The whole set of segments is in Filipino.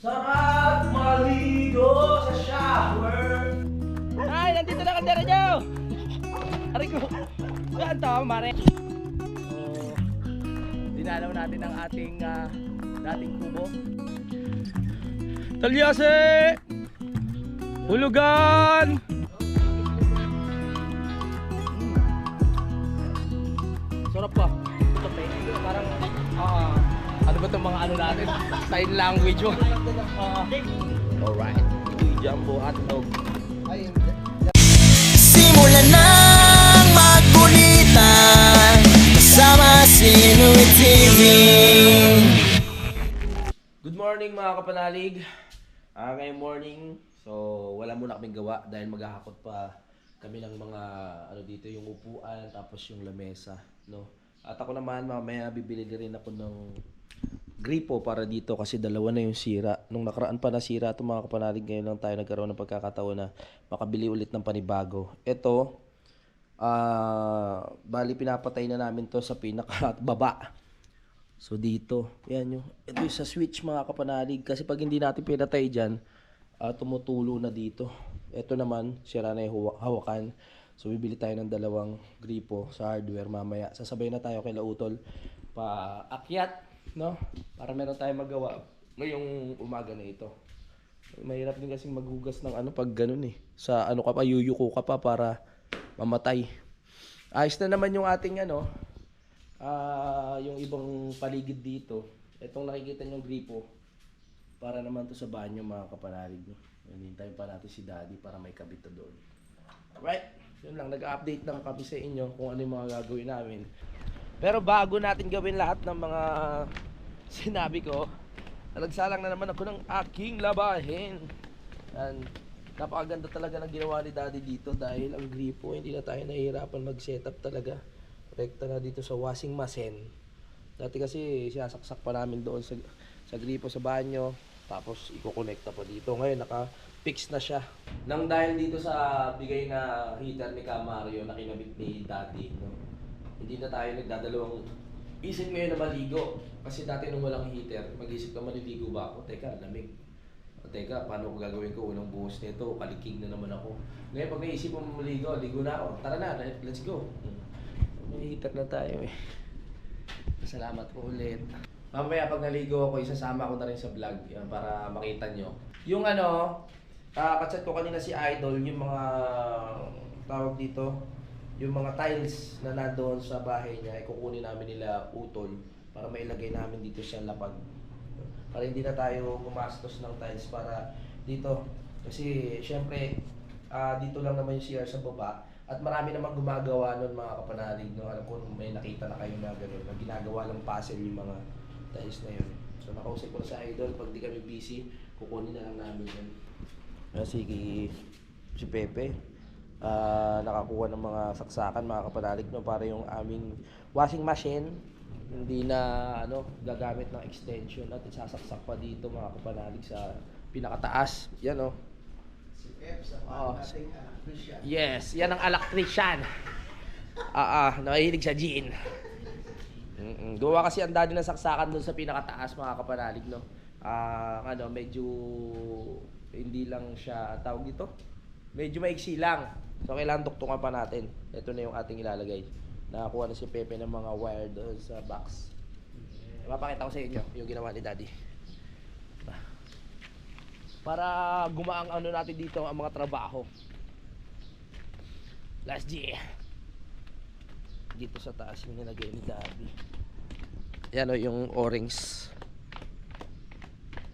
Sarap maligo sa shower. Ay, nandito na kaldera nyo! Aray ko! Saan to, mare? So, dinalaw natin ang ating dating kubo. Talyase! Hulugan! Sarap pa. Ito pa parang, ano ba itong mga ano natin? Sign language mo. Alright. Jumbo hotdog. Simulan ng magkulitan kasama si Louie TV. Good morning mga kapanalig. Ngayong morning, so wala muna kaming gawa dahil maghahakot pa kami ng mga ano dito, yung upuan tapos yung lamesa, no. At ako naman mamaya bibili rin ako ng gripo para dito kasi dalawa na yung sira. Nung nakaraan pa nasira ito mga kapanalig, ngayon lang tayo nagkaroon ng pagkakataon na makabili ulit ng panibago. Ito, bali pinapatay na namin to sa pinakababa. So dito, yan yung, ito yung sa switch mga kapanalig kasi pag hindi natin pinatay dyan, tumutulo na dito. Ito naman, sira na yung hawakan. So bibili tayo ng dalawang gripo sa hardware mamaya. Sasabay na tayo kay Lautol paakyat, no? Para meron tayong magawa ngayong umaga na ito. Mahirap din kasi maghugas ng ano pag ganun eh. Sa ano ka pa, yuyuko ka pa para mamatay. Ayos na naman yung ating ano, yung ibang paligid dito. Itong nakikita nyong gripo, para naman to sa banyo mga kapanalig. No? Hintayin pa natin si Daddy para may kabit na doon. Alright, yun lang. Nag-update lang kami sa inyo kung ano yung mga gagawin namin. Pero bago natin gawin lahat ng mga sinabi ko, nagsalang na naman ako ng aking labahin. And napakaganda talaga ng ginawa ni Daddy dito dahil ang gripo, hindi na tayo nahihirapan mag-setup talaga. Rekta na dito sa washing machine. Dati kasi sinasaksak pa namin doon sa gripo sa banyo. Tapos iko-connecta pa dito. Ngayon naka-fix na siya. Nang dahil dito sa bigay na heater ni Camario na kinabit ni Daddy, no? Hindi na tayo nagdadalawang isip ngayon na maligo. Kasi dati nung walang heater, mag-isip ka maliligo ba ako? Teka, lamig. O teka, paano ko gagawin ko? Unang buhos nito, kalikig na naman ako. Ngayon pag naisip mo maligo, ligo na ako. Tara na, let's go. May heater na tayo eh. Salamat po ulit. Mamaya pag naligo ako, isasama ko na rin sa vlog yan, para makita nyo. Yung ano, kachat ko kanina si Idol, yung mga tawag dito, yung mga tiles na nandoon sa bahay niya, ikukunin namin nila utol para mailagay namin dito sa lapag. Para hindi na tayo gumastos ng tiles para dito. Kasi syempre, dito lang naman yung CR sa baba. At marami namang gumagawa nun mga kapanalig. No? Alam ko may nakita na kayo na gano'n, na ginagawa lang puzzle yung mga tiles na yun. So nakausap ko na sa Idol, pag di kami busy, kukunin na lang namin yun. Si Pepe, nakakuha ng mga saksakan mga kapanalig, no, para yung aming washing machine hindi na ano gagamit ng extension at isasaksak pa dito mga kapanalig sa pinakataas. Yan o. Si Pep sa ating electrician. Yes, yan ang electrician. Nakihilig sa gin. Gawa kasi ang daddy ng saksakan doon sa pinakataas mga kapanalig, no. Ano, medyo hindi lang siya tawag dito. Medyo maiksi lang. So kailangan tuktungan pa natin. Ito na yung ating ilalagay. Nakakuha na si Pepe ng mga wire doon sa box. Mapakita ko sa inyo yung ginawa ni Daddy. Para gumaang ano natin dito ang mga trabaho. Last G. Dito sa taas yung nilagay ni Daddy. Yan o yung orange.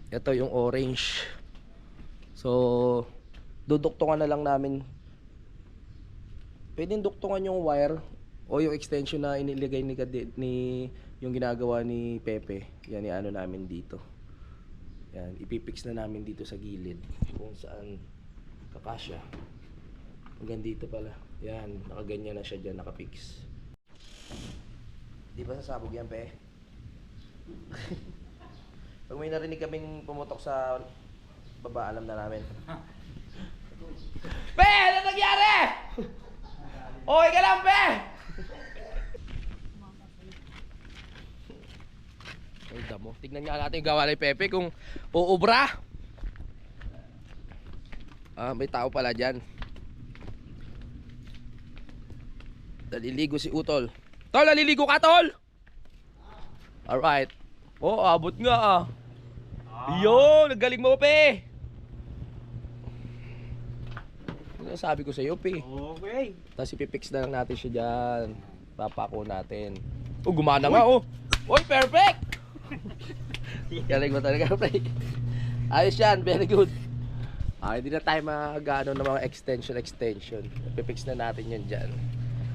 Ito yung orange. So duduktungan na lang namin. Pwedeng duktungan yung wire o yung extension na inilagay ni yung ginagawa ni Pepe. Yan yung ano namin dito. Yan, ipipix na namin dito sa gilid kung saan kakasya. Hanggang dito pala. Yan, nakaganyan na siya dyan, nakapix. Di ba sasabog yan, Pe? Pag may narinig kaming pumutok sa baba, alam na namin. Pe! Ano nangyari? Okay ka lang, Pe! Ay, damo. Tignan nga natin yung gawa ni Pepe kung uubra. May tao pala dyan. Naliligo si Utol. Tol, naliligo ka, Tol? Alright. Oh, abot nga Yo, nagaling mo, Pe. Ano sabi ko sa iyo, Pe? Okay. Tapos ipipix na lang natin siya dyan. Papako natin. Oh, gumana nga, oh. Oy, perfect! Galing mo talaga, Pe. Ayos yan, very good. Hindi na tayo mag-ano ng mga extension. Ipipix na natin yan dyan.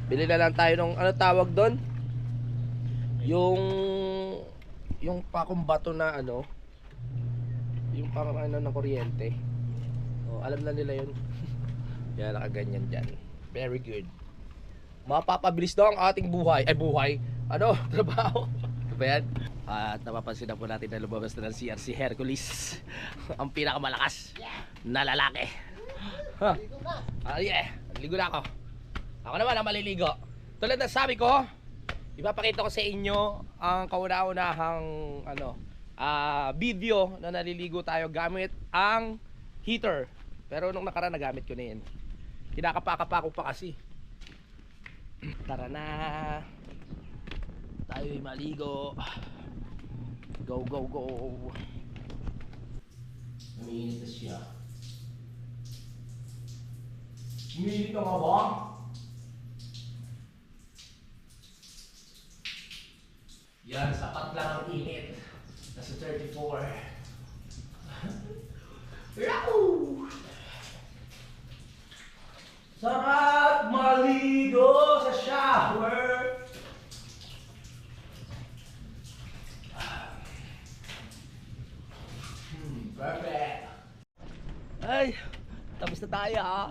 Bili na lang tayo ng, ano tawag doon? Yung pakumbato na ano, yung parang ano ng kuryente. Oh, alam na nila yun. Yan, nakaganyan dyan. Very good. Mapapabilis daw ang ating buhay. Ay, buhay. Ano? Trabaho. Ano ba yan? At napapansin na po natin na lumabas na ng CR si Hercules. Ang pinakamalakas na lalaki. Yeah. Ligo na ako. Ako naman ang maliligo. Tulad na sabi ko, ipapakita ko sa inyo ang kauna-unahang video na naliligo tayo gamit ang heater. Pero nung nakaraan nagamit ko na yun. Kinakapa-kapa ko pa kasi. Tara na. Tayo'y maligo. Go, go, go. Umiinit na siya. Umiinit na nga ba? Yan, sapat lang ang init. Nasa 34. Yahoo! Sarap maligo sa shower. Perfect. Ay, tapos na tayo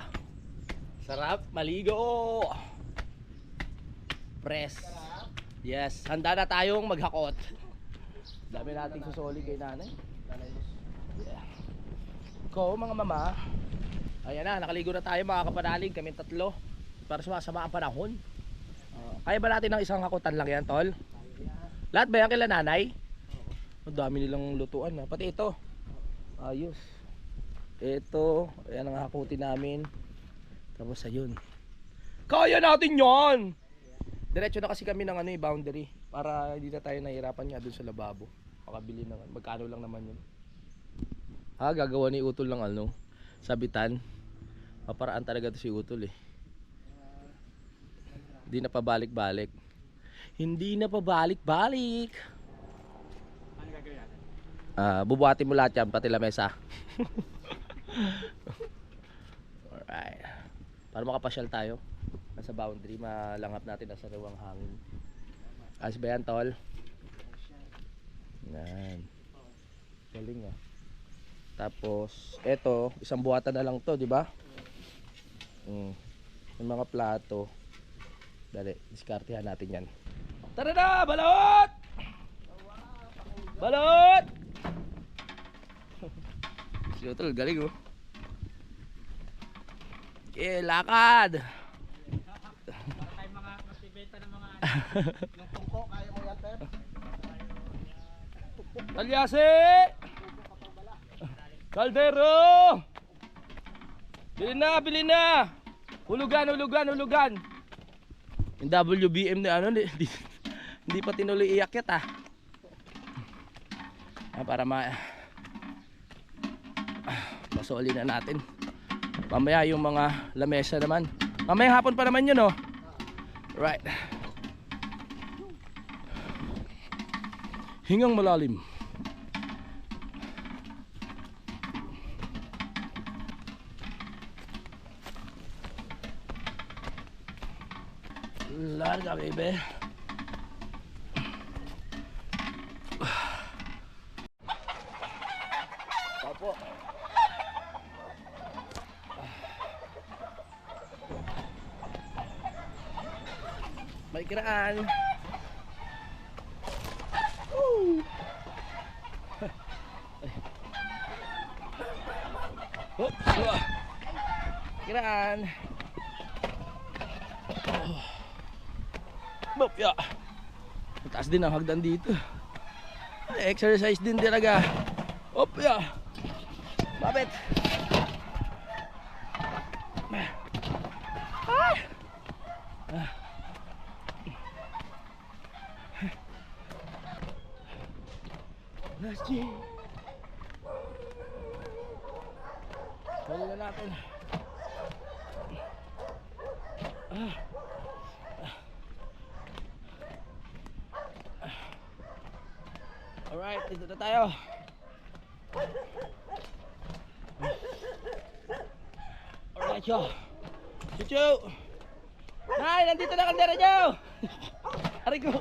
Sarap maligo. Press. Yes, handa na tayong maghakot. Dami nating susoli kay nanay. Yeah. Ko mga mama. Ayan na, nakaligo na tayo mga kapanalig, kami tatlo. Para sumasama ang panahon. Kaya ba natin ng isang hakutan lang yan, Tol? Lahat ba yan kila nanay? Ang dami nilang lutuan pati ito. Ayos. Ito, ayan ang hakutin namin. Tapos ayun. Kaya natin yan! Diretso na kasi kami ng boundary para hindi na tayo nahihirapan nga dun sa lababo. Makabili ng magkano lang naman yun. Gagawa ni Utol ng sabitan. Maparaan talaga to si Utol Hindi na pabalik-balik. Hindi na pabalik-balik. Ano gagawin natin? Bubuhatin mo lahat yan, pati lamesa. Alright. Para makapasyal tayo. Nasa boundary, malangap natin nasa sariwang hangin. Ayos ba yan, Tol? Yan. Galing Tapos, eto, isang buhatan na lang to, di ba? Yung mga plato. Dali, diskartehan natin yan. Tara na, balot! Balot! Si Utol, galing Okay, lakad! Yung tungko, kaya ko yan, Pep. Talyase! Kaldero! Bilhin na! Hulugan! Yung WBM na hindi pa tinuloy iakyat para masoli na natin. Mamaya yung mga lamesa naman. Mamaya hapon pa naman yun Right. Hingang malalim. Larga, baby. Opo. May kiraan. Kiraan. Bop, ya. Mataas din ang hagdan dito. exercise din talaga. Op, yeah. Mabit. Ah. Last G. Huli na natin. Alright, dito na tayo. Alright, yo. Chuchu! Nay, nandito na kaldera nyo! Aray ko.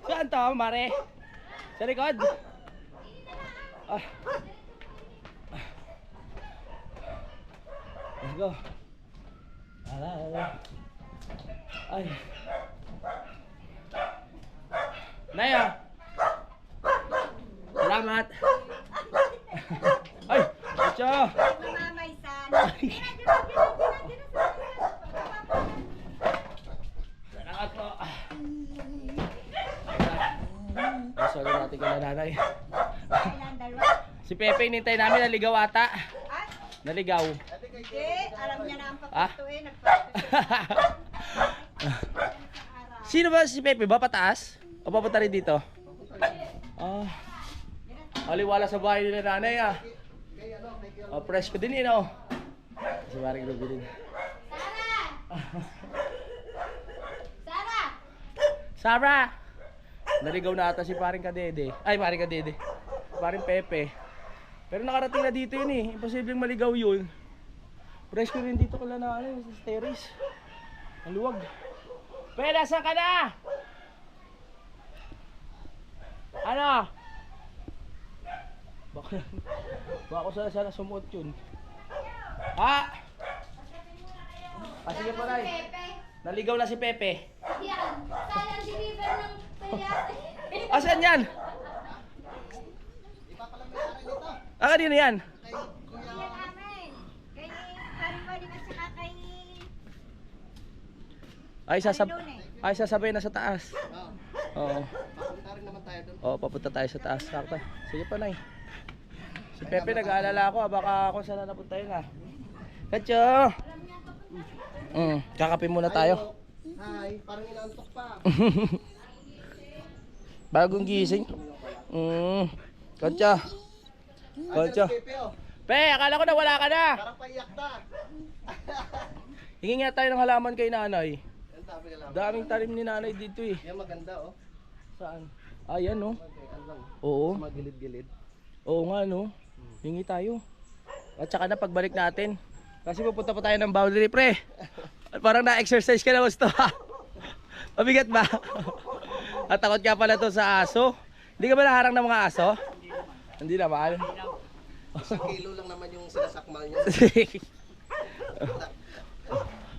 Saan to, mare? Sa likod? Ah. Let's go. Ay. Naya. Salamat. Ay, Chuchu. Mamay sana. Salamat po. Sorry natin ka na nanay. Kailan dalawa? Si Pepe inintay namin, naligaw ata. At, Naligaw. hindi, alam niya na ang Ah? papato eh. Nagpapato. Sino ba si Pepe? Ba pataas? O papunta rin dito? Ah. Aliwala sa bahay nila nanay ah. Oh, fresh ko din yun oh. Si Maring Ruby din. Sarah! Naligaw na ata si paring Kadede. Ay, paring Kadede. Paring Pepe. Pero nakarating na dito yun eh. Imposibleng maligaw yun. Fresh ko rin dito kala na ano, sa terrace. Ang luwag. Pela, saan ka na? Ano? Baka sana sumuot yun. Ha? Ah, sige pa Nay. Naligaw na si Pepe. Yan. Sayang deliver ng payat. Asan yan? Ah, kanino yan? Kuya namin. Kay Paribali at saka kay Ay, sasabay na sa taas. Oo. Oo, papunta tayo sa taas. Sakta. Sige pa, Nay. Si Pepe nag-aalala ako, baka ako saan na napunta yun ah. Kacho! Kakapin muna tayo. Hi, parang inaantok pa. Bagong gising. Kacho! Kacho! Pepe, oh. Pe, akala ko na wala ka na. Parang paiyak na. Hingi nga tayo ng halaman kay nanay. Ang dami na lang. Daming talim ni nanay dito eh. Yan maganda, oh. Saan? Ayan no. Ano lang, Oo. magilid-gilid. Oo nga no. Hingi tayo. At saka na pagbalik natin. Kasi pupunta pa tayo ng boundary pre. Parang na-exercise ka na gusto ha. Mabigat ba? At takot ka pala to sa aso. Hindi ka ba naharang ng mga aso? Hindi naman. Isang kilo lang naman yung sinasakmal niya.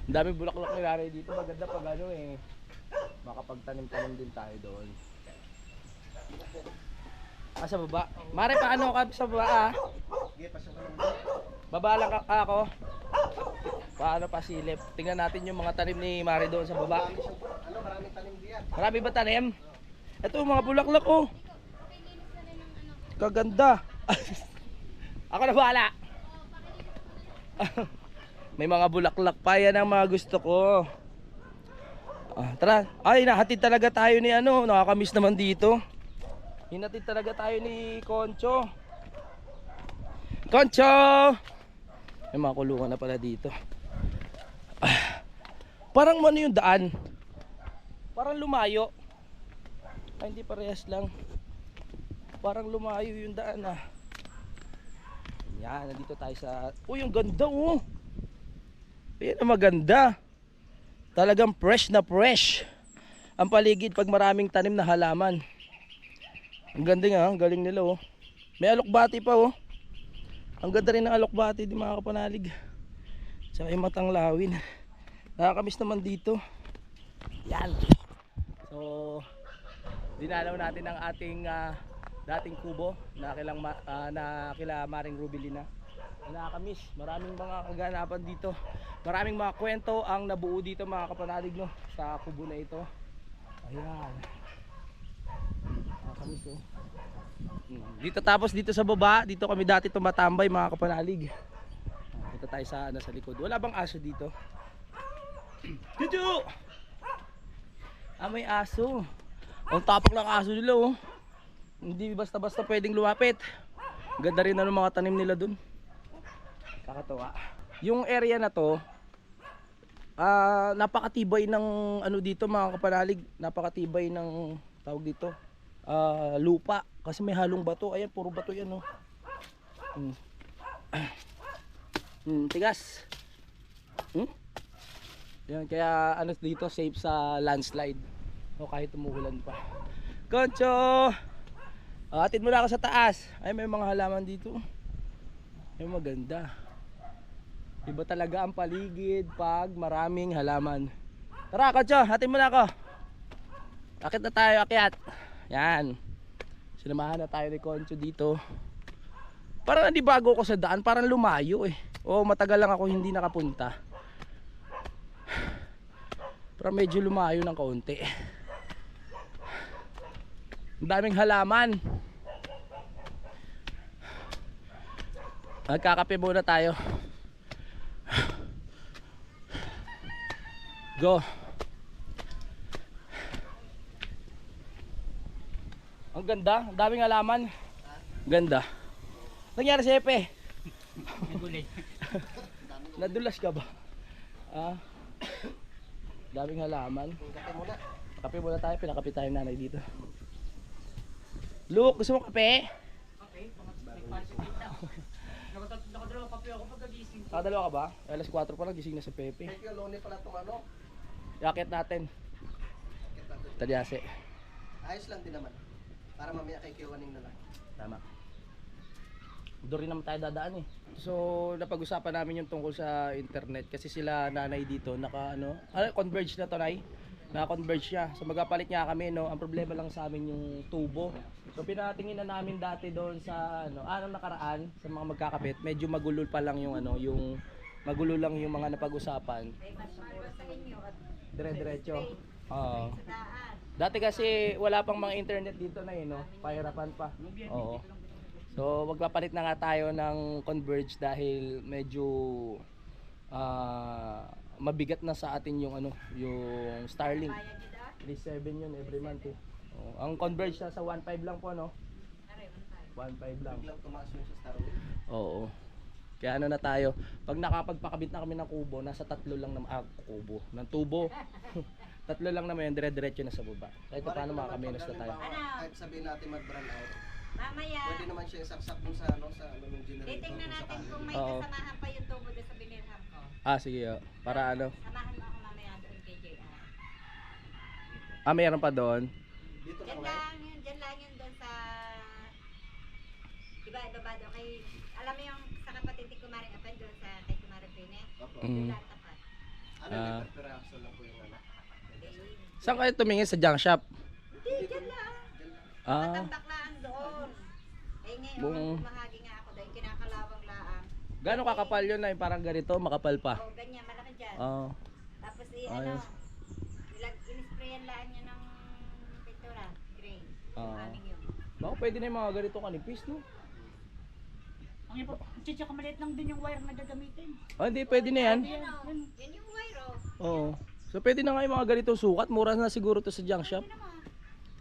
Ang daming bulaklak ni nanay dito. Maganda pag ano eh. Makapagtanim-tanim din tayo doon. Ah, sa baba. Mare, paano ka sa baba ah? Sige, pasok ka lang. Baba lang ako. Paano pa silip? Tingnan natin yung mga tanim ni Mare doon sa baba. Marami siyang, maraming tanim diyan. Marami ba tanim? Ito mga bulaklak oh. Kaganda. Ako na bahala. May mga bulaklak pa, yan ang mga gusto ko. Tara. Ay, nahatid talaga tayo ni ano. Nakakamiss naman dito. Hinatid talaga tayo ni Concho. Concho! May mga kulungan na pala dito. Parang ano yung daan? Parang lumayo. Ay, hindi parehas lang. Parang lumayo yung daan ah. Yan, nandito tayo sa... Uy, yung ganda oh! Ayan ang maganda. Talagang fresh na fresh ang paligid pag maraming tanim na halaman. Ang ganda nga, ang galing nila oh. May alokbati pa oh. Ang ganda rin ng alokbati di mga kapanalig. Tsaka yung matanglawin. Nakakamiss naman dito. Yan. So, dinalaw natin ang ating dating kubo na kila Maring Rubilina. Nakakamiss. Maraming mga kaganapan dito. Maraming mga kwento ang nabuo dito mga kapanalig no, sa kubo na ito. Ayan. Nakakamiss oh. Dito tapos dito sa baba, dito kami dati tumatambay mga kapanalig. Punta tayo sa sa likod. Wala bang aso dito? Dito. May aso. Ang tapak ng aso nila oh. Hindi basta-basta pwedeng lumapit. Ganda rin na ng mga tanim nila dun. Kakatuwa. Yung area na to, napakatibay ng ano dito mga kapanalig. Napakatibay ng tawag dito. Lupa. Kasi may halong bato. Ayan, puro bato yan oh. Tigas. Yan, kaya ano dito safe sa landslide. O kahit umuulan pa. Koncho! Atid mo na ako sa taas. Ay, may mga halaman dito. Ay, maganda. Iba talaga ang paligid pag maraming halaman. Tara, Koncho, atid mo na ako. Akit na tayo, akyat. Yan. Sinamahan na tayo ni Koncho dito. Parang hindi bago ako sa daan, parang lumayo eh. O matagal lang ako hindi nakapunta. Pero medyo lumayo ng kaunti. Ang daming halaman. Magkakape muna tayo. Go. Ang ganda, ang daming halaman. Ganda. Nangyari si Epe? Nadulas ka ba? Daming halaman. Kape muna tayo, pinakape tayo nanay dito. Luke, gusto mo kape? Nakadalawa kape ako pagkagising. Nakadalawa ka ba? Alas 4 pa lang, gising na si Pepe. Thank you, Loni pala itong ano. Yakit natin. Talyase. Ayos lang din naman. Para mamaya kay Kiwaning na lang. Tama. Doon rin naman tayo dadaan eh. So, napag-usapan namin yung tungkol sa internet kasi sila nanay dito converge na to, nay. Na-converge siya. So magpapalit niya kami, no. Ang problema lang sa amin yung tubo. So pinatingin na namin dati doon sa anong nakaraan sa mga magkakapit. Medyo magulo pa lang yung yung magulo lang yung mga napag-usapan. Dire-diretso. Oo. Dati kasi wala pang mga internet dito na no. Pahirapan pa. Oo. So magpapalit na nga tayo ng Converge dahil medyo mabigat na sa atin yung yung Starlink. 37 yun every month eh. Ang Converge na sa 1.5 lang po 1.5 lang. Biglang tumaas yun sa Starlink. Oo. Kaya na tayo. Pag nakapagpakabit na kami ng kubo, nasa 3 lang na kubo. Ng tubo. 3 lang naman yun, dire-diretso na sa baba. Kahit paano makakaminos na tayo. Kahit sabihin natin mag-brand out. Mamaya, Pwede naman siya saksak dun sa ng generator. titingnan natin kung may Oo. kasamahan pa yung tubo doon sa binirham ko. Sige. Para Samahan mo ako mamaya doon kay JR. mayroon pa doon. Dito Diyan lang lang yun, doon sa... Diba, ibaba doon kay... Alam mo yung sa kapatid ni Kumaring Apan doon sa kay Kumaring Pine? Opo. Mm. Doon lang tapat. Ano peraso lang po yung ano. Saan kayo tumingin sa junk shop? Hindi, dyan lang. Matambak lang doon. Ngayon, Buong- kumahagi nga ako doon, kinakalawang laang. Gano'ng kakapal yun na parang ganito, makapal pa? Ganyan, malaki dyan. Oo. Tapos Ayos. in-sprayan lang niya ng pintura, gray. Oo. Aming yun. Baka pwede na yung mga ganito kanipis, no? Ang iba, tsaka maliit lang din yung wire na gagamitin. Hindi, pwede na yan. Yan o, yan yung wire o. Oo. So pwede na nga yung mga ganitong sukat. Mura na siguro to sa junk shop.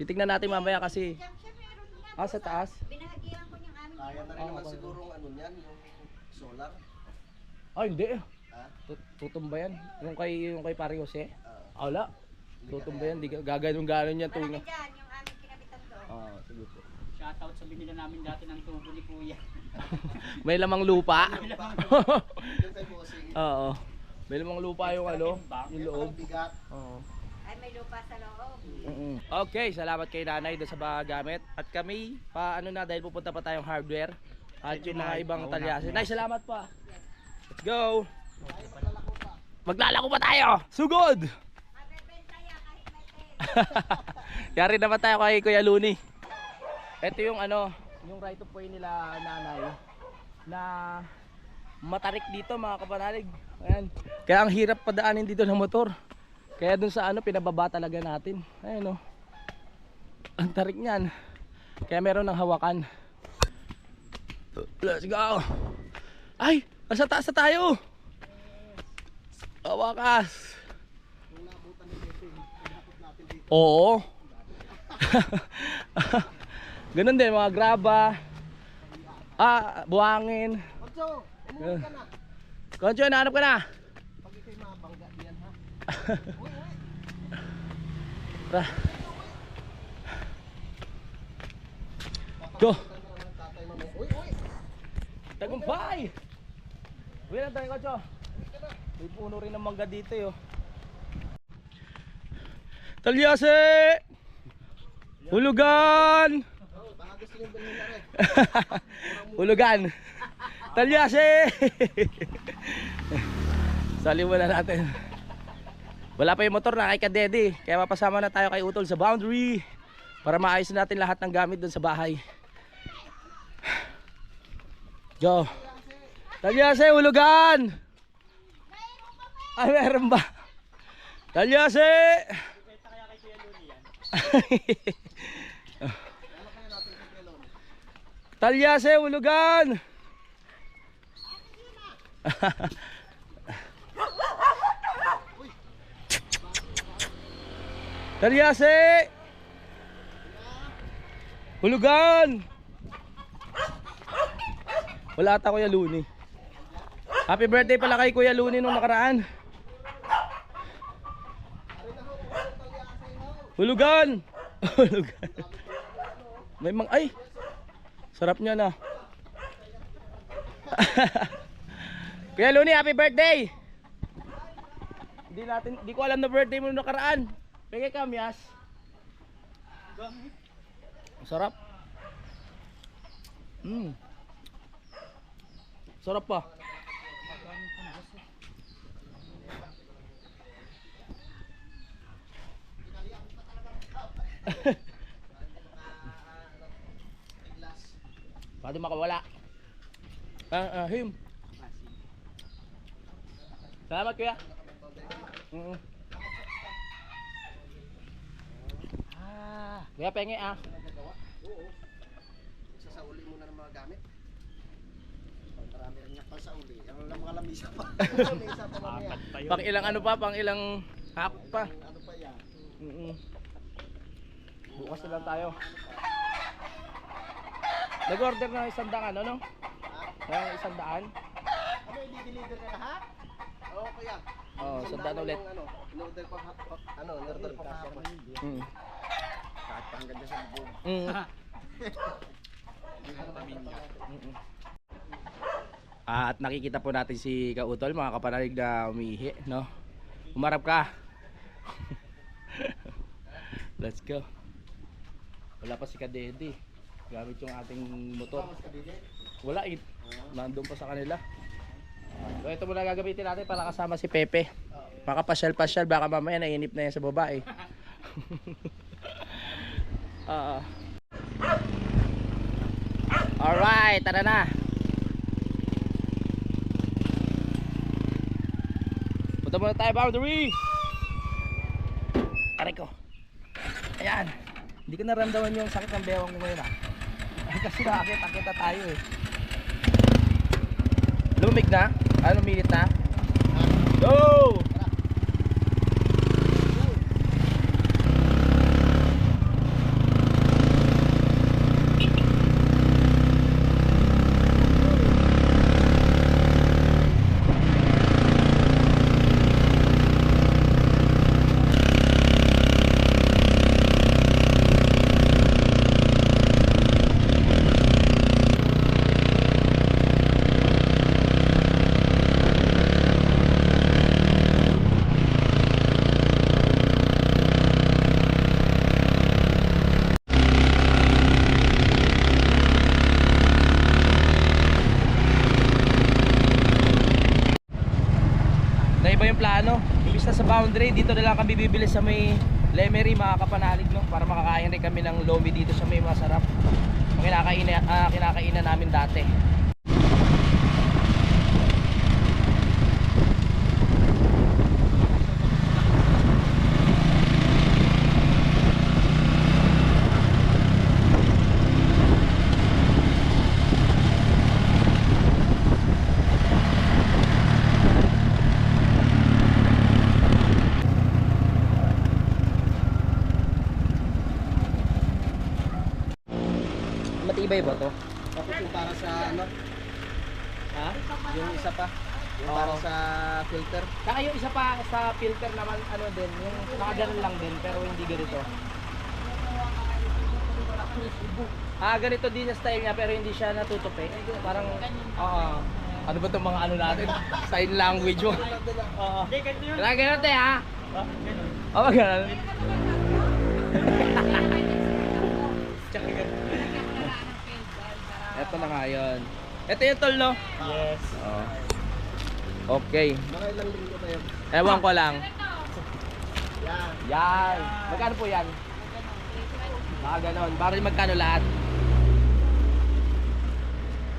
Titignan natin mamaya kasi. Diyan siya meron nga. Sa taas? Binahagihan ko yung aming Kaya yun. na rin naman siguro niyan, yung solar. Hindi. Ha? Tutumba yan. Yung kay Pare Jose. Ah. Wala. Tutumba yan. Di gaganong-ganon yan. Malaki dyan, yung aming kinabitan doon. Sige po. Shoutout sa binila namin dati ng tubo ni Kuya. May lamang lupa. Yung kay Bossing. Oo. May lamang lupa yung yung loob. Yung bigat. Oo. Ay, may lupa sa loob. Okay, salamat kay nanay doon sa gamit. At kami, dahil pupunta pa tayong hardware. At yung mga ibang talyase. Nay, salamat pa. Let's go! Maglalako pa tayo! Sugod! Mabebenta yan kahit may pera. Yari naman tayo kay Kuya Luni. Ito yung yung right of way nila nanay na matarik dito mga kapanalig. Ayan. Kaya ang hirap padaanin dito ng motor. Kaya dun sa pinababa talaga natin. Ayan Ang tarik niyan. Kaya meron ng hawakan. Let's go. Ay, nasa taas na tayo. Wakas. Oo. Ganun din mga graba. Buhangin. Koncho, umuwi ka na. Koncho, nahanap ka na. Pag ikaw'y mabangga diyan ha. Tara. Go. Uy. Tagumpay. Uwi lang tayo, Koncho. May puno rin ng mangga dito yo. Talyase! Hulugan! Baka gusto nyo bilhin na rin. Hulugan! Talyase! Sali muna natin. Wala pa yung motor na kay Kadede. Kaya mapasama na tayo kay Utol sa boundary para maayos natin lahat ng gamit doon sa bahay. Go! Talyase! Hulugan! Ay, meron ba? Talyase! Talyase, hulugan! Talyase! Hulugan! Wala ata Kuya Luni. Happy birthday pala kay Kuya Luni nung nakaraan. Hulugan! Hulugan. May ay! Sarap niya na. Kuya Luni, happy birthday! Hindi ko alam na birthday mo nung nakaraan. Peke ka, Mias. Sarap. Sarap pa. Pwede makawala. Him. Salamat kuya. Kuya pengi Sasauli muna ng mga gamit. Marami rin niya pa sa uli. Ang mga lamisa pa. Lamisa pa mamaya. Pang ilang ano pa, pang ilang hakot pa. Ano pa yan? Bukas na lang tayo. Nag-order na 100 ano no? Ng 100. Ano, i-deliver na lahat? Oo, kuya. Oo, 100 ulit. In-order pa in-order pa kahapon. Kahit pa hanggang dyan sa bubong. At nakikita po natin si Kautol, mga kapanalig na umiihi, no? Umarap ka. Let's go. Wala pa si Kadede. Gamit yung ating motor. Wala eh. Nandun pa sa kanila. So ito muna gagamitin natin para kasama si Pepe. Baka pasyal-pasyal, baka mamaya nainip na yan sa babae. Alright, tara na. Punta muna tayo boundary. Aray ko. Ayan. Hindi ko naramdaman yung sakit ng bewang ko ngayon kasi nakakita tayo eh. Lumig na? Lumilit na? Go! Naiba yung plano. Imbis na sa boundary, dito na lang kami bibili sa may Lemery, mga kapanalig, no? Para makakain rin kami ng lomi dito sa may masarap. Kinakainan namin dati. Magkaiba ba to? Tapos yung para sa ano, Ha? yung isa pa. Yung Oo. para sa filter. Saka yung isa pa sa filter naman ano din, yung nakaganon lang din pero hindi ganito. Ganito din yung style niya pero hindi siya natutupi. Parang ano ba itong mga ano natin? Sign language mo. Oo. Hindi, ganito yun. Kailangan ganun tayo ha? Ganun. Oo, ganun. Tsaka Ito na nga yun. Ito yung tol, no? Yes. Oo. Okay. Mga ilang linggo na yun. Ewan ko lang. Yan. Yan. Magkano po yan? Mga ganon. Para magkano lahat?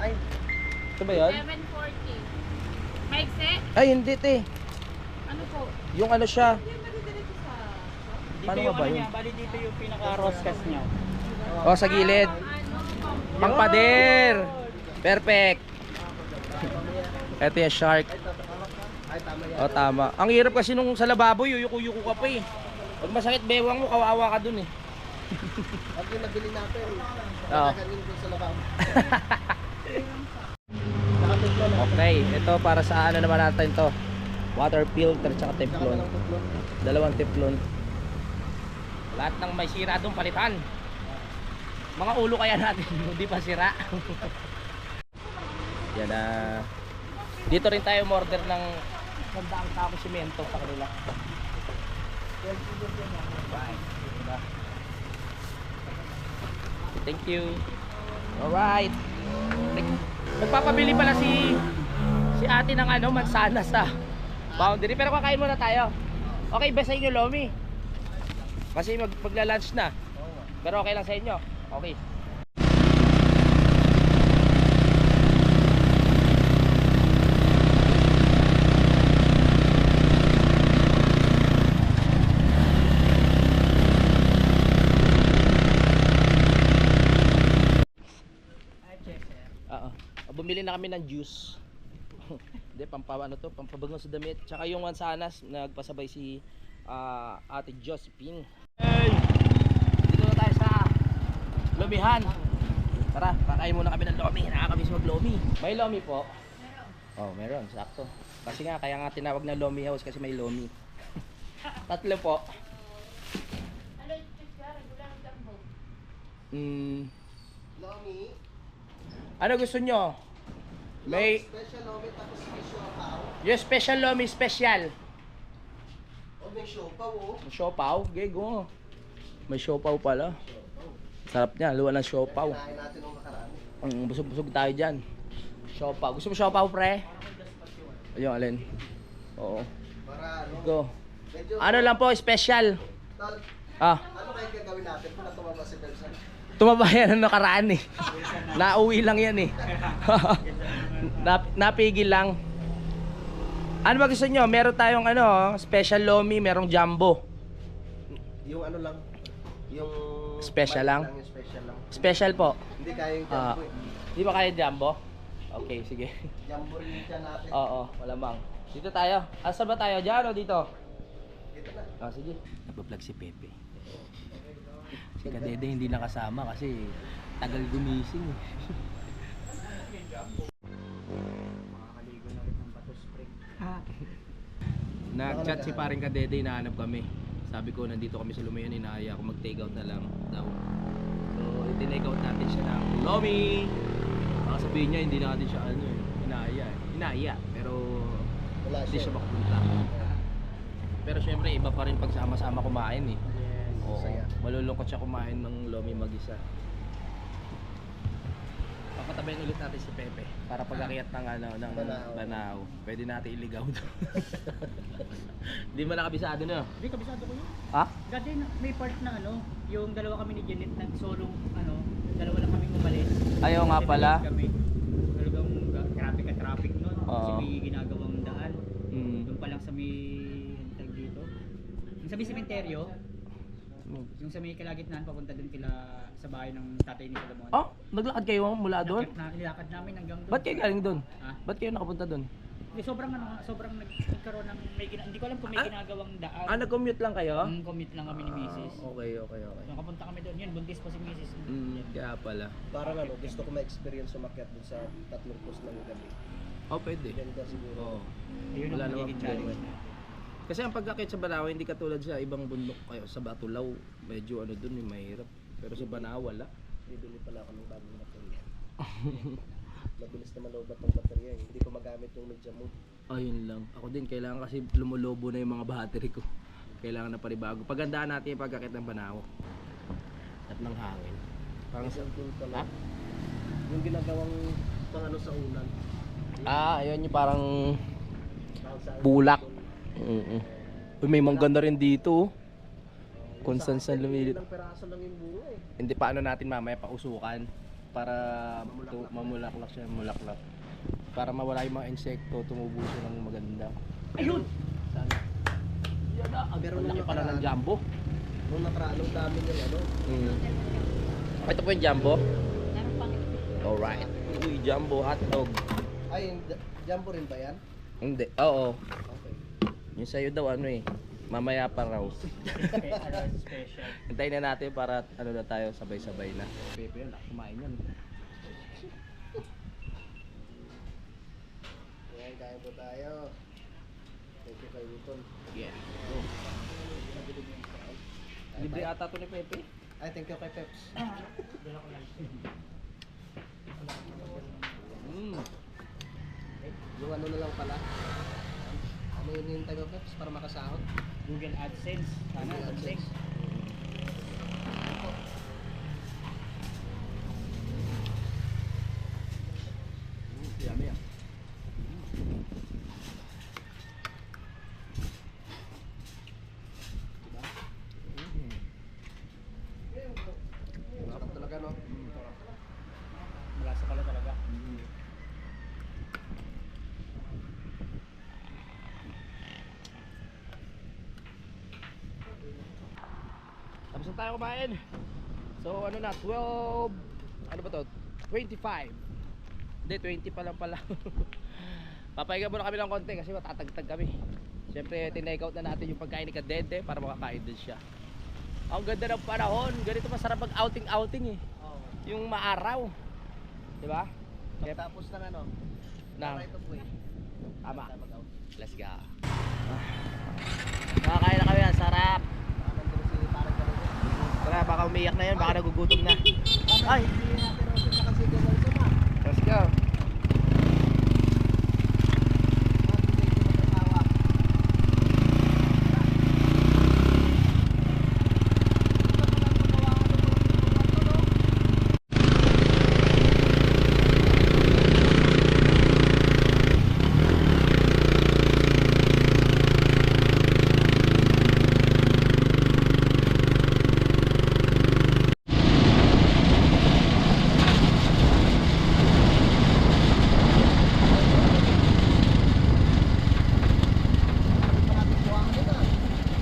Ay, Ito ba yun? 740. Maigse? Ay, hindi te. Ano po? Yung ano siya. Dito Paano yung nga ba ano yun? niya, bali dito yung pinaka-roscas niya. O, sa gilid. Pangpader. Perfect. Ito yung shark. ay tama yan. O, tama. Ang hirap kasi nung sa lababo, yuyuko-yuko ka pa eh. Pag masakit bewang mo, kawawa ka dun eh. Pag yung nabili natin, Oo. galing dun sa lababo. Okay, ito para sa ano naman natin to. Water filter tsaka Saka teflon. lang tutlon. Dalawang teflon. Lahat ng may sira doon palitan. Mga ulo kaya natin, hindi pa sira. Yan na. Dito rin tayo order ng sandaang tako simento sa kanila. Bye. Thank you. Alright. Nagpapabili pala si ate ng ano, mansanas sa boundary. Pero kakain muna tayo. Okay ba sa inyo, Lomi? Kasi magla-lunch na. Pero okay lang sa inyo. Okay. Oo. Bumili na kami ng juice. Hindi, ano to, pampabango sa damit. Tsaka yung mansanas, nagpasabay si Ate Josephine. Hey! Dito na tayo sa Lomihan. Tara, kakain muna kami ng lomi. Nakakamiss mag-lomi. May lomi po? Oh, meron. Sakto. Kasi nga, kaya nga tinawag na lomi house kasi may lomi. Tatlo po. Lomi, Ano gusto nyo? May special lomi tapos may siopaw. yung special lomi special. O may siopaw oh. Siopaw, gego. May siopaw pala. Sarap niya, luwa ng siopaw. Kinain natin nung nakaraan. Busog-busog tayo dyan. Siopaw. Gusto mo siopaw, pre? Ayun, alin? Oo. Para ano, Go. medyo, Ano lang po, special. Tol, Ah, ano kaya gagawin natin kung natumama si Benson? tumabayan na nakaraan eh. Nauwi lang yan eh. Napigil lang. Ano ba gusto nyo? Meron tayong ano, special lomi, merong jumbo. Yung ano lang, yung Special lang? Yung special lang. Special po. Hindi kaya yung Ah, jumbo eh. di ba kaya jumbo? Okay, sige. Jumbo rin yung dyan natin. Oo, malamang. Dito tayo. Asa ba tayo? Diyan o dito? Dito na. Ah, sige. Nagpa-vlog si Pepe. Si Kadede hindi nakasama kasi tagal gumising. Nag-chat si paring Kadede, hinahanap kami. Sabi ko nandito kami sa Lumayan, inaaya ako mag-take out na lang daw. So, i-take out natin siya ng Lomi. Baka sabihin niya hindi natin siya ano eh, inaaya eh. Inaaya, pero Wala hindi siya. siya makapunta. Pero syempre iba pa rin pag sama-sama kumain eh. Oo. Saya. Malulungkot siya kumain ng lomi mag-isa. Papatabayin ulit natin si Pepe para pag-akyat ng ano ng Banao. Banao. Pwede natin iligaw doon. Hindi mo nakabisado no? Hindi, kabisado ko yun. Ha? Dati may part na ano, yung dalawa kami ni Janet nag-solo, ano, dalawa lang kami umalis. Ayaw nga Kasi pala. late kami. Talagang traffic nun. Kasi Oo. may ginagawang daan. Mm. Doon pa lang sa may, ano tawag dito? Yung sa may sementeryo, yung sa may kalagitnaan papunta doon kila sa bahay ng tatay ni Solomon. Oh, naglakad kayo mula doon? Nilakad namin hanggang doon. Ba't kayo galing doon? Ha? Ba't kayo nakapunta doon? Sobrang nagkaroon ng hindi ko alam kung may ginagawang daan. Nag-commute lang kayo? Commute lang kami ni Mrs. Okay. Nung kapunta kami doon, yun, buntis pa si Mrs. Kaya pala. Parang gusto ko ma-experience sumakyat dun sa tatlong post ng gabi. Pwede. Ganda siguro. Oo. Yun Wala ang namang magiging problema. challenge. Kasi ang pagkakit sa Banahaw, hindi katulad sa ibang bundok kayo. Sa Batulaw, medyo dun, mahirap. Pero sa Banahaw, wala. Bibili pala ako ng bagong baterya. Mabilis naman lobat ng baterya eh. Hindi ko magamit yung media mode. Ayun lang. Ako din, kailangan kasi lumulobo na yung mga battery ko. Kailangan na paribago. Pagandaan natin yung pagkakit ng Banahaw. At ng hangin. Parang sa... Isang tool pala. Yung ginagawang pang sa unan. Ayun yung parang Parang sa bulak. Uy, may mangganda rin dito. Kung saan lumilip. Ilang peraso lang yung bunga eh. Hindi, paano natin mamaya pausukan para mamulaklak siya, mulaklak. Para mawala yung mga insekto, tumubo siya ng maganda. Ayun! Sana. Yan na, Pero ang laki nung pala ng nakaraan- jumbo. Nung nakaraan, ang dami yung Ito po yung jumbo. Meron pang Alright. Uy, jumbo hotdog. Ay, yung jumbo rin ba yan? Hindi, oo. Okay. Yung sa'yo daw mamaya pa raw. Special. Hintayin na natin para na tayo, sabay-sabay na. Pepe yun, kumain yan. Ayan, kain po tayo. Thank you kay Luton. Yeah. Go. Libre ata to ni Pepe. Ay, thank you kay Peps. Yung ano na lang pala. Ano yung hinintay mo, Peps, para makasahod? Google AdSense. Sana, Google something. AdSense. Yummy ah. Sarap talaga, no? Malasa pala talaga. Tapos na tayo kumain. So ano na, 12, ano ba to? 25. Hindi, 20 pa lang pala. Papahinga muna kami ng konti kasi matatagtag kami. Siyempre, tinake out na natin yung pagkain ni Kadede para makakain din siya. Ang ganda ng panahon. Ganito masarap mag outing-outing eh. Oo. Yung maaraw. Diba? Kaya, Tapos ng ano? Nang, Right of way. tama. Tayo mag-out. Let's go. Makakain na kami yan. Sarap. Baka nandun si parang ganun. Tara, baka umiyak na yan. Baka nagugutom na. Ay! Hindi natin ako sa kasi ganun sa ma. Let's go.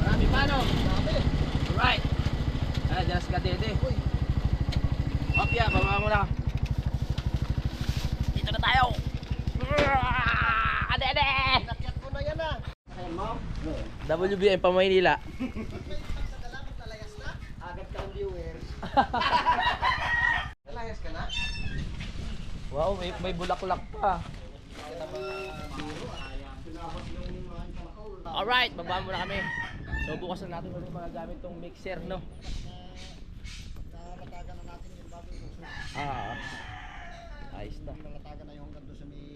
Marami pa no? Alright. Dyan si Kadede. Opya, baba mo na. Dito na tayo. Kadede! Nakyat ko na yan ah. Ayan mo. WBM pa Maynila. Pagsadala mo nalayas na. Agad kang viewers. Nalayas ka na? Wow, may bulaklak pa. Kita biro ah. Pinabas yung mga kalakaw. Alright, baba muna kami. So bukas na natin ulit magagamit tong mixer, no? Nalatagan na natin yung bagong uso. Ayos na. Nalatagan na yung hanggang doon sa may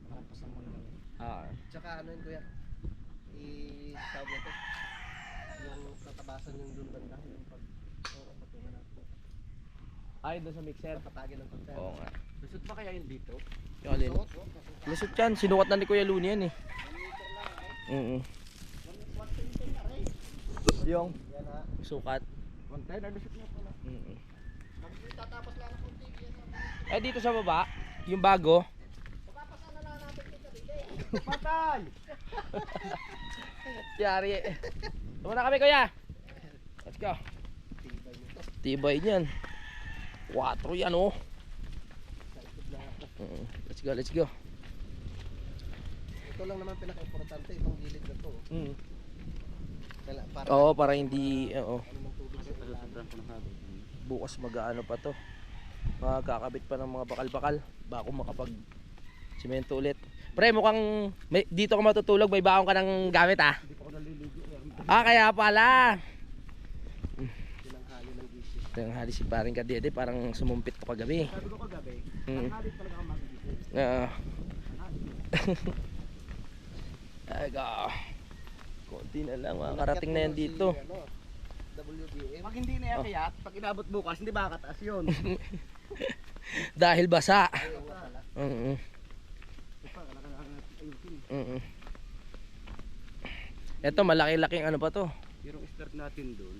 makapas ng mga. Tsaka ano yun kuya? I-tawag natin. Yung tatabasan yung doon banda. Yung pag patungan natin. Ay, doon sa mixer. Patagin ng pagkain. Oo nga. Lusot ba kaya yun dito? Yung alin? Lusot yan, sinukat na ni Kuya Luni yan eh. Yung Yan ha. sukat. 110 na lusot niya pala. Tatapos lang ng kunti. Eh dito sa baba, yung bago. Papapasan na lang natin kita dito. Patay! Yari eh. Tama na kami kuya. Let's go. Tibay niyan. 4 yan oh. Let's go, let's go. Ito lang naman pinaka-importante, itong gilid na to. Mm. Para Oo, para hindi, oo. ano ng tubig sa ilalim. Bukas mag-ano pa to. Magkakabit pa ng mga bakal-bakal bago makapag simento ulit. Pre, mukhang dito ka matutulog, may baon ka ng gamit ah. Ah, kaya pala. Tinanghali ng gising. Tinanghali si paring Kadede, parang sumumpit pa kagabi. Sabi ko kagabi, Mm. tanghali talaga ako magigising. Oo. Ay ka. Konti na lang, makakarating na yan dito. Si, ano, WBM. Pag hindi na yakayat, pag inabot bukas, hindi ba kataas yun? Dahil basa. Ayaw nga pala. Oo. Oo. Ito, malaki-laking ano pa to. Yung start natin doon,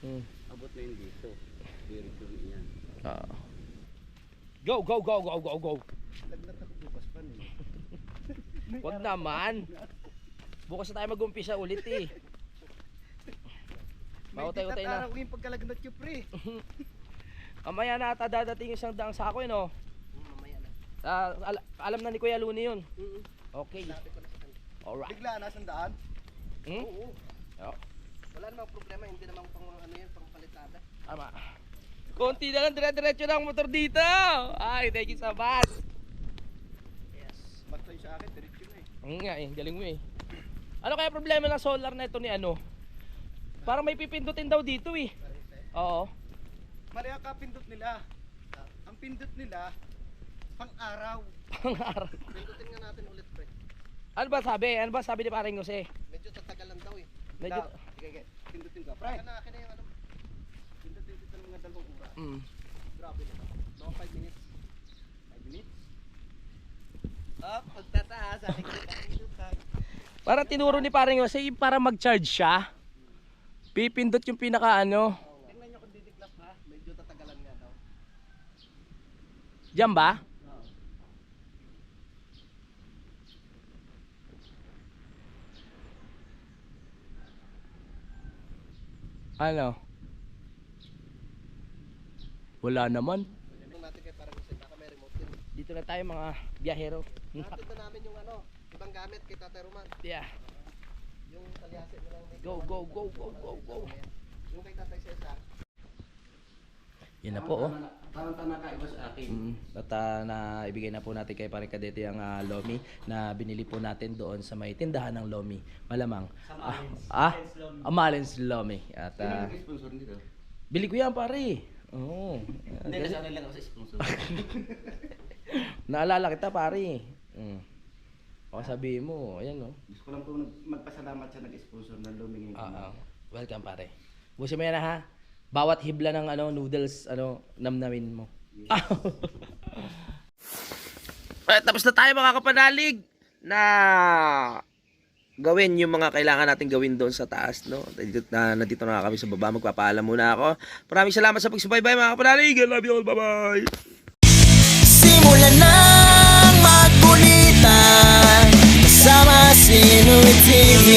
Mm. abot na yun dito. Direction yan. Oo. Go, go, go, go, go, go. Lagnat ako bukas pa nun. Wag naman. Bukas na tayo mag-umpisa ulit eh. Mautay-utay na. yung pagkalagnat yung pre. Kamaya na ata dadating isang daang sako yun oh. Mamaya na. Alam na ni Kuya Luni yun. Okay. Sabi ko na sa kanya. Alright. Bigla na sandaan? Hmm? Oo. Oo. Wala namang problema, hindi naman pang ano yan, pang palitada. Tama. Konti na lang, dire-diretso na ang motor dito. Ay, thank you so much. Yes. Basta yung sa akin, diretso na eh. Ang nga eh, galing mo eh. Ano kaya problema ng solar na ito ni ano? Parang may pipindutin daw dito eh. Oo. Mali ang kapindot nila. Ang pindot nila, pang araw. Pangarap. Pindutin nga natin ulit pre. Ano ba sabi? Ano ba sabi ni Paring Jose? Medyo tatagalan daw eh. Medyo... Sige, pindutin ka. Pre. Akin na yung ano. Pindutin dito ng mga 2 oras. Mm. Grabe naman. Mga 5 minutes. 5 minutes? Up, pagtataas. Akin ka pindutan. Parang tinuro ni Paring Jose yung para mag-charge siya. Pipindot yung pinaka ano. Tingnan nyo kung didiklas ha. Medyo tatagalan nga daw. Diyan ba? Ano? Wala naman. Tingnan natin kay parang kasi baka may remote din. Dito na tayo mga biyahero. Natin na namin yung ano, ibang gamit kay Tatay Roman. Yeah. Yung talyase mo lang. Go, go, go, go, go, go. Yung kay Tatay Cesar. Yan na po oh. Tama kaiba sa akin. At naibigay na po natin kay Paring Kadete ang lomi na binili po natin doon sa may tindahan ng lomi. Malamang. Malens lomi. At Sponsor nito. bili ko yan pare. Oo. Hindi, nasa lang ako sa sponsor. Naalala kita pare. O sabihin mo, ayan oh. Gusto ko lang po magpasalamat sa nag-sponsor ng Luming. Welcome pare. Busin mo yan ha. Bawat hibla ng ano noodles ano namnamin mo. Tapos na tayo mga kapanalig na gawin yung mga kailangan natin gawin doon sa taas, no? Nandito na kami sa baba, magpapaalam muna ako. Maraming salamat sa pagsubaybay mga kapanalig. I love you all. Bye-bye. Simulan ng magkulitan kasama si Inuit TV.